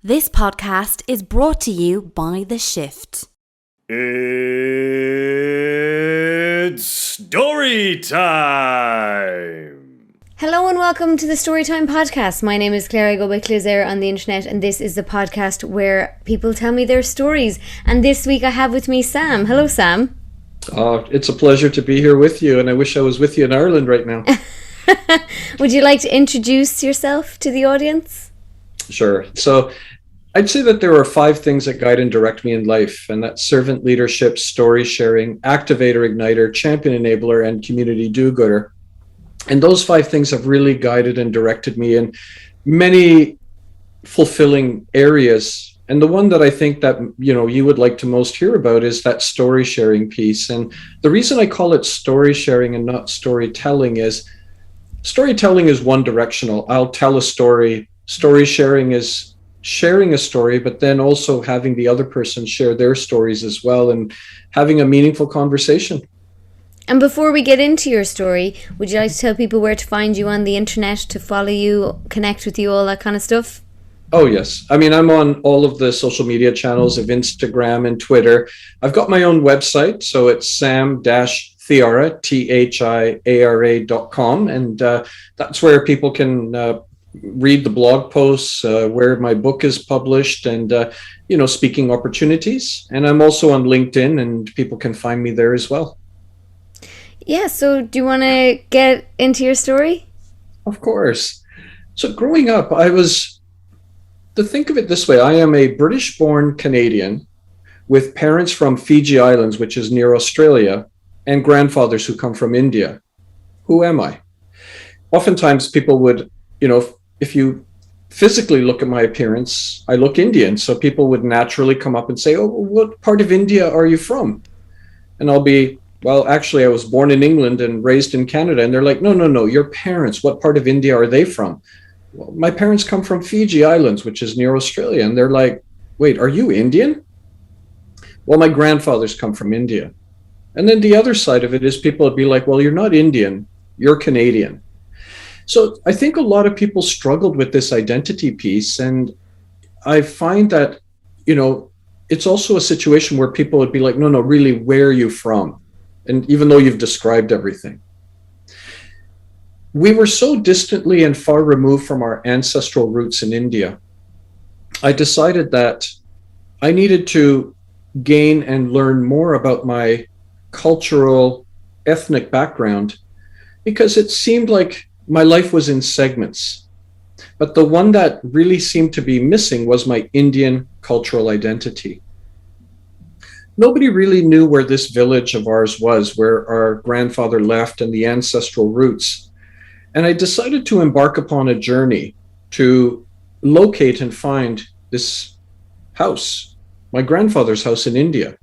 This podcast is brought to you by The Shift. It's story time! Hello and welcome to the Storytime Podcast. My name is Clisare. I go by Clisare on the internet, and this is the podcast where people tell me their stories. And this week I have with me Sam. Hello, Sam. It's a pleasure to be here with you, and I wish I was with you in Ireland right now. Would you like to introduce yourself to the audience? Sure. So I'd say that there are 5 things that guide and direct me in life, and that's servant leadership, story sharing, activator, igniter, champion enabler, and community do-gooder. And those 5 things have really guided and directed me in many fulfilling areas. And the one that I think that, you would like to most hear about is that story sharing piece. And the reason I call it story sharing and not storytelling is storytelling is one directional. I'll tell a story. Story sharing is sharing a story, but then also having the other person share their stories as well and having a meaningful conversation. And before we get into your story, would you like to tell people where to find you on the internet, to follow you, connect with you, all that kind of stuff? Oh, yes. I mean, I'm on all of the social media channels of Instagram and Twitter. I've got my own website, so it's sam-thiara, thiara.com. And that's where people can read the blog posts, where my book is published, and, speaking opportunities. And I'm also on LinkedIn, and people can find me there as well. Yeah, so do you want to get into your story? Of course. So growing up, to think of it this way, I am a British-born Canadian with parents from Fiji Islands, which is near Australia, and grandfathers who come from India. Who am I? Oftentimes people would, if you physically look at my appearance, I look Indian. So people would naturally come up and say, oh, what part of India are you from? And I'll be, well, actually, I was born in England and raised in Canada. And they're like, no, your parents, what part of India are they from? Well, my parents come from Fiji Islands, which is near Australia. And they're like, wait, are you Indian? Well, my grandfathers come from India. And then the other side of it is people would be like, well, you're not Indian, you're Canadian. So I think a lot of people struggled with this identity piece. And I find that, it's also a situation where people would be like, no, really, where are you from? And even though you've described everything. We were so distantly and far removed from our ancestral roots in India. I decided that I needed to gain and learn more about my cultural, ethnic background, because it seemed like my life was in segments. But the one that really seemed to be missing was my Indian cultural identity. Nobody really knew where this village of ours was, where our grandfather left, and the ancestral roots. And I decided to embark upon a journey to locate and find this house, my grandfather's house in India.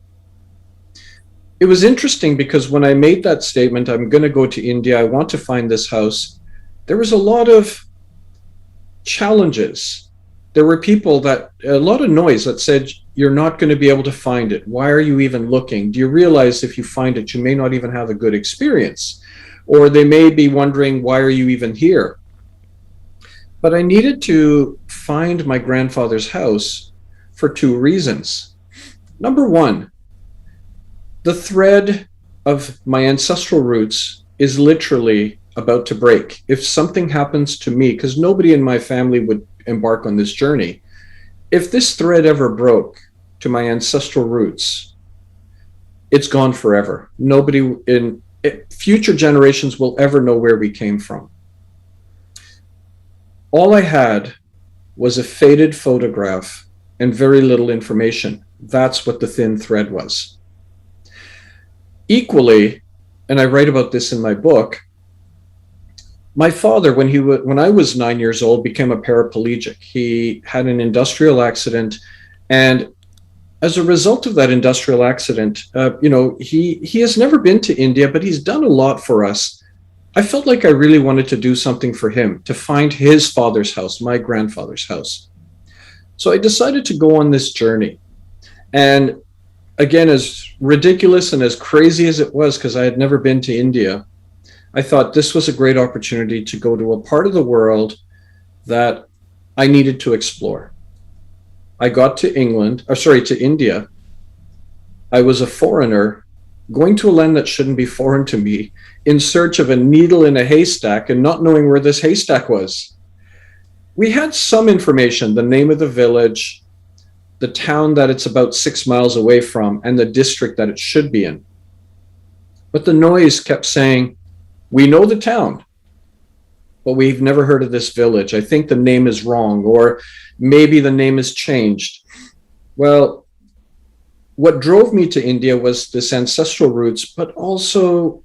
It was interesting because when I made that statement, I'm going to go to India, I want to find this house, there was a lot of challenges. There were a lot of noise that said, you're not going to be able to find it. Why are you even looking? Do you realize if you find it, you may not even have a good experience? Or they may be wondering, why are you even here? But I needed to find my grandfather's house for 2 reasons. Number 1, the thread of my ancestral roots is literally about to break. If something happens to me, because nobody in my family would embark on this journey, if this thread ever broke to my ancestral roots, it's gone forever. Nobody in future generations will ever know where we came from. All I had was a faded photograph and very little information. That's what the thin thread was. Equally, and I write about this in my book, my father, when I was 9 years old, became a paraplegic. He had an industrial accident, and as a result of that industrial accident, he has never been to India, but he's done a lot for us. I felt like I really wanted to do something for him, to find his father's house, my grandfather's house. So I decided to go on this journey. And again, as ridiculous and as crazy as it was, because I had never been to India, I thought this was a great opportunity to go to a part of the world that I needed to explore. I got to India. I was a foreigner going to a land that shouldn't be foreign to me, in search of a needle in a haystack and not knowing where this haystack was. We had some information, the name of the village, the town that it's about 6 miles away from, and the district that it should be in. But the noise kept saying, we know the town, but we've never heard of this village. I think the name is wrong, or maybe the name is changed. Well, what drove me to India was this ancestral roots, but also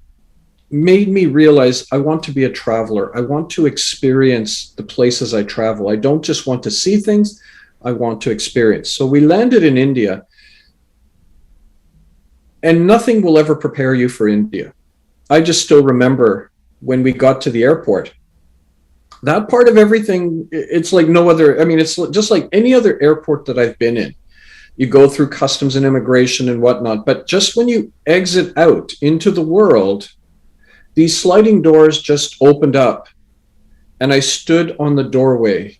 made me realize I want to be a traveler. I want to experience the places I travel. I don't just want to see things, I want to experience. So we landed in India, and nothing will ever prepare you for India. I just still remember when we got to the airport, that part of everything, it's like no other, I mean, it's just like any other airport that I've been in. You go through customs and immigration and whatnot, but just when you exit out into the world, these sliding doors just opened up, and I stood on the doorway,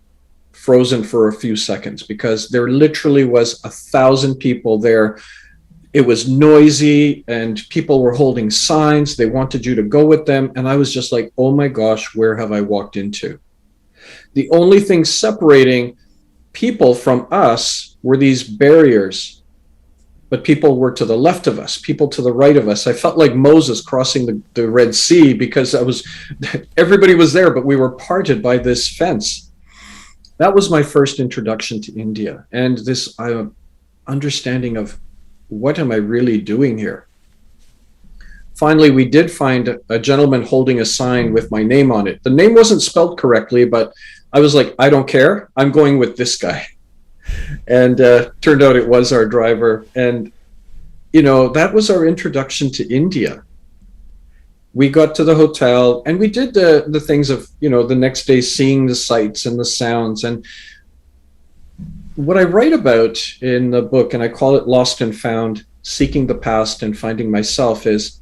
frozen for a few seconds, because there literally was 1,000 people there. It was noisy, and people were holding signs. They wanted you to go with them. And I was just like, oh my gosh, where have I walked into? The only thing separating people from us were these barriers, but people were to the left of us, people to the right of us. I felt like Moses crossing the Red Sea, because everybody was there, but we were parted by this fence. That was my first introduction to India, and this understanding of what am I really doing here? Finally, we did find a gentleman holding a sign with my name on it. The name wasn't spelled correctly, but I was like, I don't care. I'm going with this guy. And turned out it was our driver. And, that was our introduction to India. We got to the hotel, and we did the things of, the next day, seeing the sights and the sounds. And what I write about in the book, and I call it Lost and Found, Seeking the Past and Finding Myself, is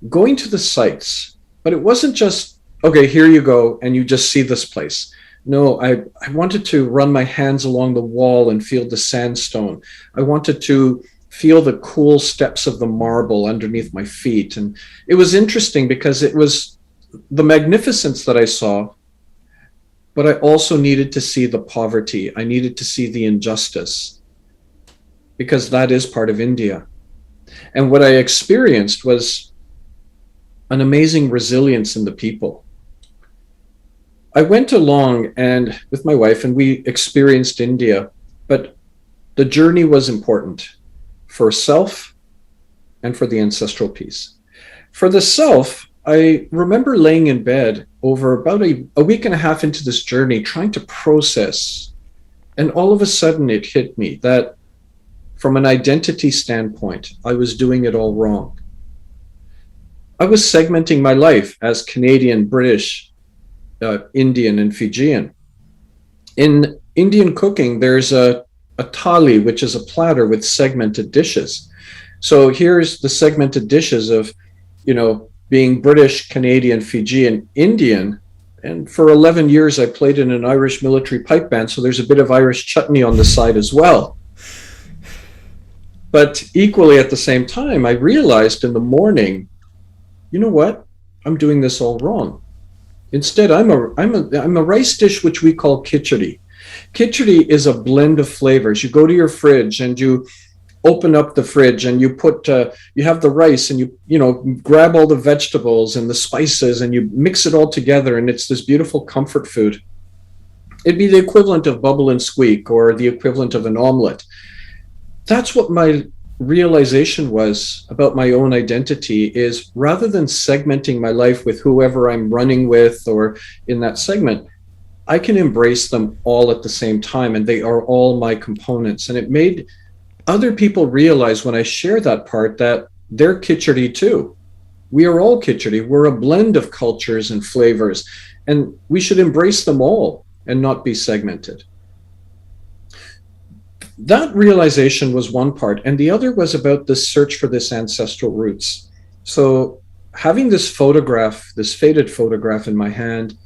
going to the sites. But it wasn't just, okay, here you go, and you just see this place. No, I wanted to run my hands along the wall and feel the sandstone. I wanted to feel the cool steps of the marble underneath my feet. And it was interesting because it was the magnificence that I saw, but I also needed to see the poverty. I needed to see the injustice, because that is part of India. And what I experienced was an amazing resilience in the people. I went along and with my wife, and we experienced India, but the journey was important for self and for the ancestral piece. For the self, I remember laying in bed over about a week and a half into this journey, trying to process. And all of a sudden it hit me that from an identity standpoint, I was doing it all wrong. I was segmenting my life as Canadian, British, Indian, and Fijian. In Indian cooking, there's a thali, which is a platter with segmented dishes. So here's the segmented dishes of, being British, Canadian, Fijian, Indian. And for 11 years, I played in an Irish military pipe band, so there's a bit of Irish chutney on the side as well. But equally at the same time, I realized in the morning, you know what? I'm doing this all wrong. Instead, I'm a rice dish which we call khichdi. Khichdi is a blend of flavors. You go to your fridge and you open up the fridge and you put you have the rice, and you grab all the vegetables and the spices and you mix it all together, and it's this beautiful comfort food. It'd be the equivalent of bubble and squeak, or the equivalent of an omelet. That's what my realization was about my own identity, is rather than segmenting my life with whoever I'm running with or in that segment, I can embrace them all at the same time, and they are all my components. And it made other people realize when I share that part that they're khichdi too. We are all khichdi. We're a blend of cultures and flavors, and we should embrace them all and not be segmented. That realization was one part, and the other was about this search for this ancestral roots. So having this photograph, this faded photograph in my hand,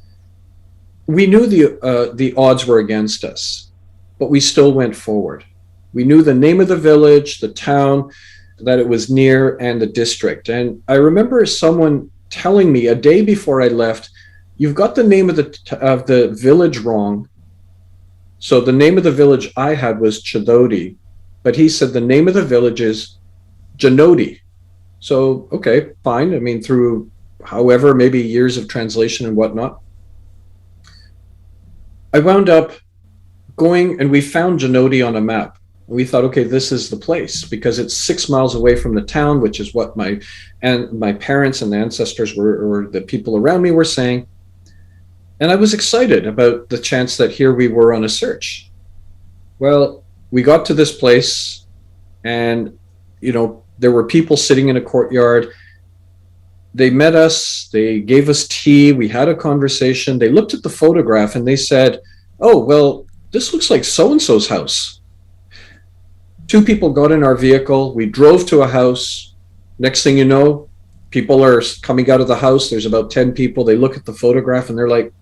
we knew the odds were against us. but we still went forward. We knew the name of the village, the town that it was near, and the district. And I remember someone telling me a day before I left, you've got the name of the village wrong. So the name of the village I had was Chidodi, but he said the name of the village is Janodi. So, okay, fine. I mean, through however, maybe years of translation and whatnot, I wound up going, and we found Janodi on a map. We thought, okay, this is the place, because it's 6 miles away from the town, which is what my parents and the ancestors or the people around me were saying. And I was excited about the chance that here we were on a search. Well, we got to this place, and, there were people sitting in a courtyard. They met us, they gave us tea, we had a conversation. They looked at the photograph and they said, oh, well, this looks like so-and-so's house. 2 people got in our vehicle. We drove to a house. Next thing you know, people are coming out of the house. There's about 10 people. They look at the photograph and they're like,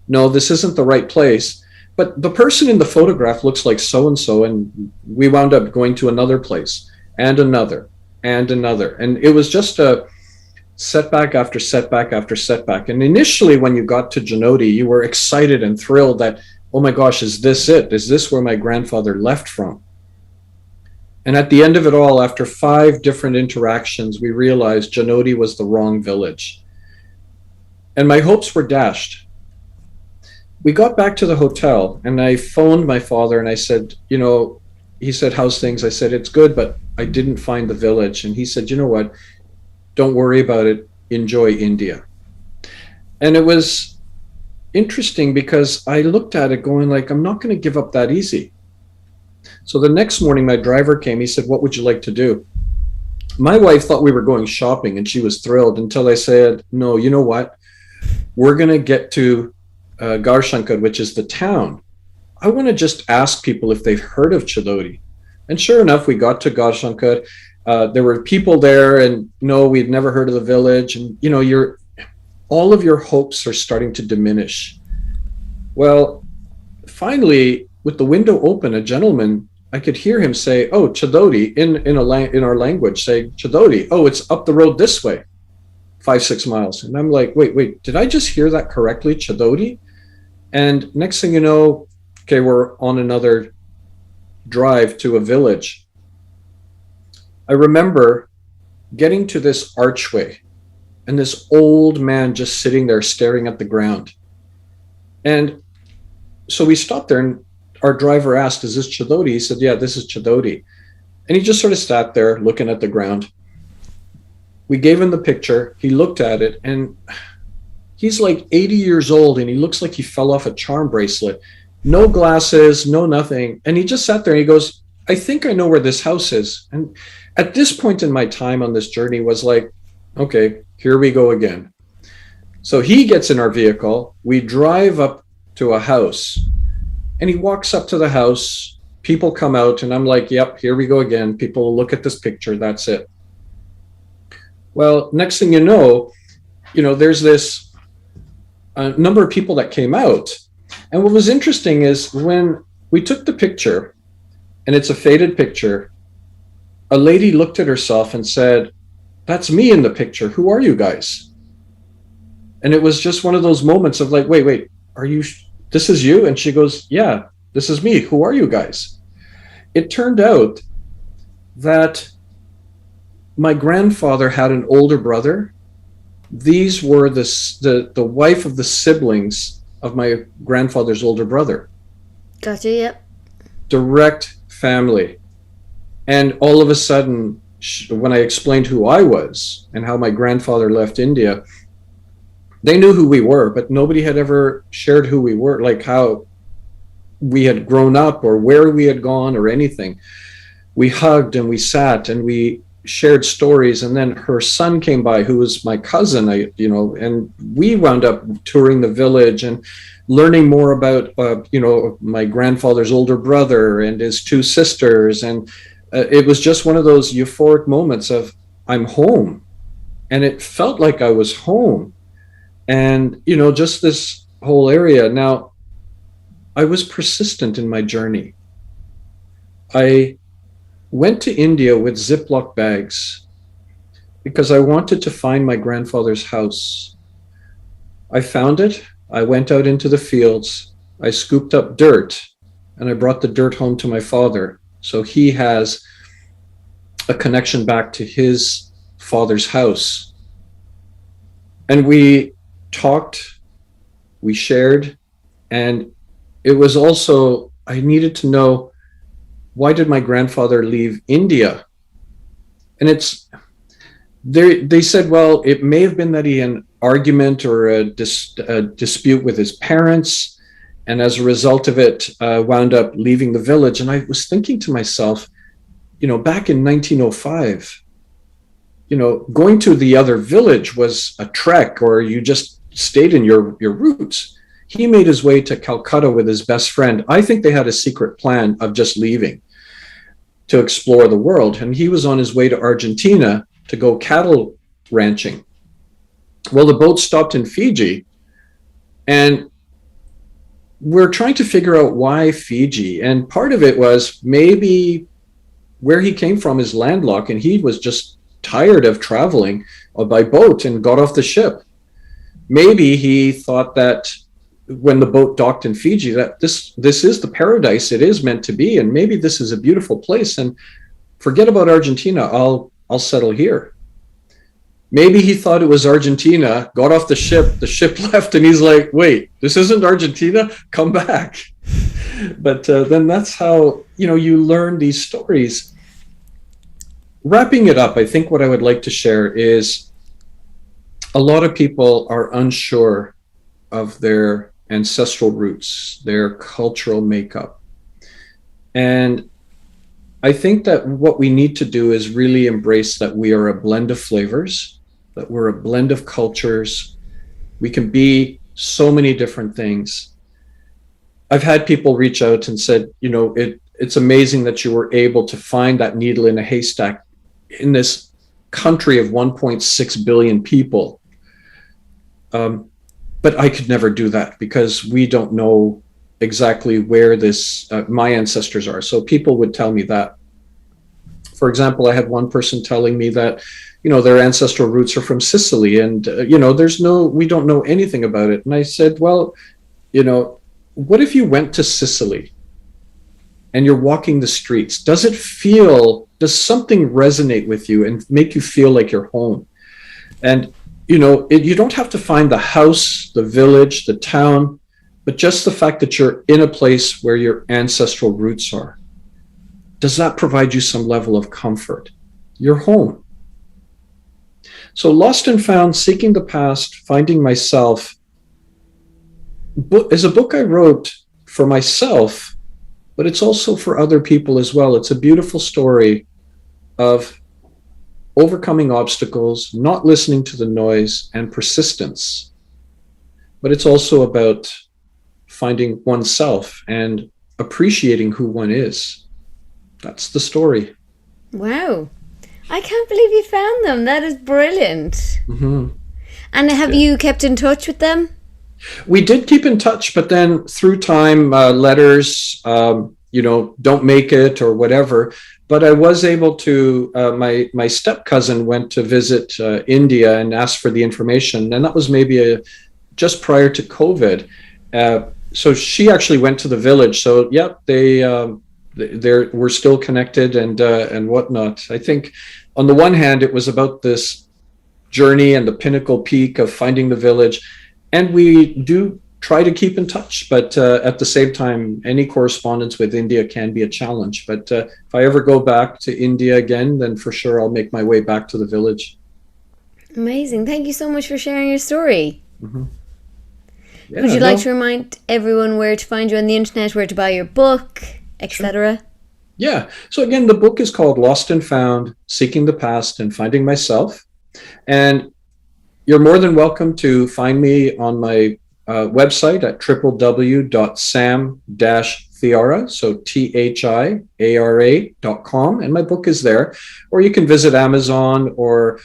no, this isn't the right place. But the person in the photograph looks like so-and-so. And we wound up going to another place and another and another. And it was just a setback after setback after setback. And initially, when you got to Janodi, you were excited and thrilled that, oh my gosh, is this it? Is this where my grandfather left from? And at the end of it all, after 5 different interactions, we realized Janodi was the wrong village. And my hopes were dashed. We got back to the hotel and I phoned my father and I said, he said, how's things? I said, it's good, but I didn't find the village. And he said, you know what? Don't worry about it. Enjoy India. And it was interesting because I looked at it going like, I'm not going to give up that easy. So the next morning, my driver came. He said, what would you like to do? My wife thought we were going shopping and she was thrilled until I said, no, you know what? We're going to get to Garshankar, which is the town. I want to just ask people if they've heard of Chidodi. And sure enough, we got to Garshankar. There were people there and no, we'd never heard of the village. And, all of your hopes are starting to diminish. Well, finally, with the window open, a gentleman, I could hear him say, oh, Chidodi, in our language, say, Chidodi, oh, it's up the road this way, 5-6 miles. And I'm like, wait, did I just hear that correctly, Chidodi? And next thing you know, okay, we're on another drive to a village. I remember getting to this archway and this old man just sitting there staring at the ground. And so we stopped there and our driver asked, is this Chidodi? He said, yeah, this is Chidodi. And he just sort of sat there looking at the ground. We gave him the picture. He looked at it and he's like 80 years old and he looks like he fell off a charm bracelet. No glasses, no nothing. And he just sat there and he goes, I think I know where this house is. And at this point in my time on this journey was like, okay, here we go again. So he gets in our vehicle. We drive up to a house and he walks up to the house. People come out and I'm like, yep, here we go again. People will look at this picture. That's it. Well, next thing you know, there's this number of people that came out. And what was interesting is when we took the picture, and it's a faded picture, a lady looked at herself and said, that's me in the picture. Who are you guys? And it was just one of those moments of like, wait, this is you? And she goes, yeah, this is me. Who are you guys? It turned out that my grandfather had an older brother. These were the wife of the siblings of my grandfather's older brother. Gotcha, yep. Direct family. And all of a sudden, when I explained who I was and how my grandfather left India, they knew who we were, but nobody had ever shared who we were, like how we had grown up or where we had gone or anything. We hugged and we sat and we shared stories. And then her son came by, who was my cousin, and we wound up touring the village and learning more about, my grandfather's older brother and his 2 sisters. And it was just one of those euphoric moments of I'm home. And it felt like I was home. And, just this whole area. Now, I was persistent in my journey. I went to India with Ziploc bags because I wanted to find my grandfather's house. I found it. I went out into the fields. I scooped up dirt and I brought the dirt home to my father. So he has a connection back to his father's house. And we talked, we shared, and it was also, I needed to know, why did my grandfather leave India? And they said, well, it may have been that he had an argument or a dispute with his parents, and as a result of it, wound up leaving the village. And I was thinking to myself, back in 1905, going to the other village was a trek, or you just stayed in your roots. He made his way to Calcutta with his best friend. I think they had a secret plan of just leaving to explore the world. And he was on his way to Argentina to go cattle ranching. Well, the boat stopped in Fiji, and we're trying to figure out why Fiji. And part of it was maybe where he came from is landlocked, and he was just tired of traveling by boat and got off the ship. Maybe he thought that when the boat docked in Fiji, that this is the paradise it is meant to be, and maybe this is a beautiful place, and forget about Argentina, I'll settle here. Maybe he thought it was Argentina, got off the ship left, and he's like, wait, this isn't Argentina, come back. But then that's how you learn these stories. Wrapping it up, I think what I would like to share is a lot of people are unsure of their ancestral roots, their cultural makeup. And I think that what we need to do is really embrace that we are a blend of flavors, that we're a blend of cultures. We can be so many different things. I've had people reach out and said, it's amazing that you were able to find that needle in a haystack in this country of 1.6 billion people. But I could never do that because we don't know exactly where my ancestors are. So people would tell me that. For example, I had one person telling me that, their ancestral roots are from Sicily, and we don't know anything about it. And I said, well, what if you went to Sicily and you're walking the streets? Does something resonate with you and make you feel like you're home? And you don't have to find the house, the village, the town, but just the fact that you're in a place where your ancestral roots are. Does that provide you some level of comfort? You're home. So Lost and Found, Seeking the Past, Finding Myself is a book I wrote for myself, but it's also for other people as well. It's a beautiful story of overcoming obstacles, not listening to the noise, and persistence. But it's also about finding oneself and appreciating who one is. That's the story. Wow. I can't believe you found them. That is brilliant. Mm-hmm. And have you kept in touch with them? We did keep in touch, but then through time, letters, don't make it or whatever. But I was able to, my step cousin went to visit India and asked for the information. And that was maybe just prior to COVID. So she actually went to the village. So, yep, we're still connected and whatnot. I think on the one hand, it was about this journey and the pinnacle peak of finding the village. And we do try to keep in touch, but at the same time, any correspondence with India can be a challenge. But if I ever go back to India again, then for sure I'll make my way back to the village. Amazing. Thank you so much for sharing your story. Mm-hmm. Yeah, Would you like to remind everyone where to find you on the internet, where to buy your book, etc.? Yeah. So again, the book is called Lost and Found, Seeking the Past and Finding Myself. And you're more than welcome to find me on my website at www.sam-thiara, so thiara.com, and my book is there. Or you can visit Amazon or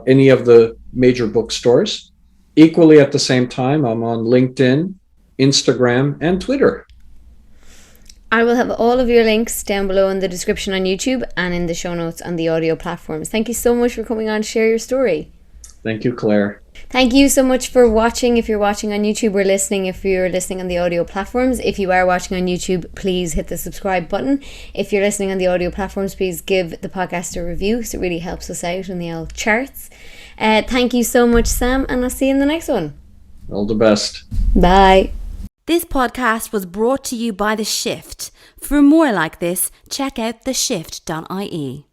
any of the major bookstores. Equally at the same time, I'm on LinkedIn, Instagram, and Twitter. I will have all of your links down below in the description on YouTube and in the show notes on the audio platforms. Thank you so much for coming on to share your story. Thank you, Claire. Thank you so much for watching. If you're watching on YouTube or listening, if you're listening on the audio platforms, if you are watching on YouTube, please hit the subscribe button. If you're listening on the audio platforms, please give the podcast a review, so it really helps us out in the old charts. Thank you so much, Sam, and I'll see you in the next one. All the best. Bye. This podcast was brought to you by The Shift. For more like this, check out theshift.ie.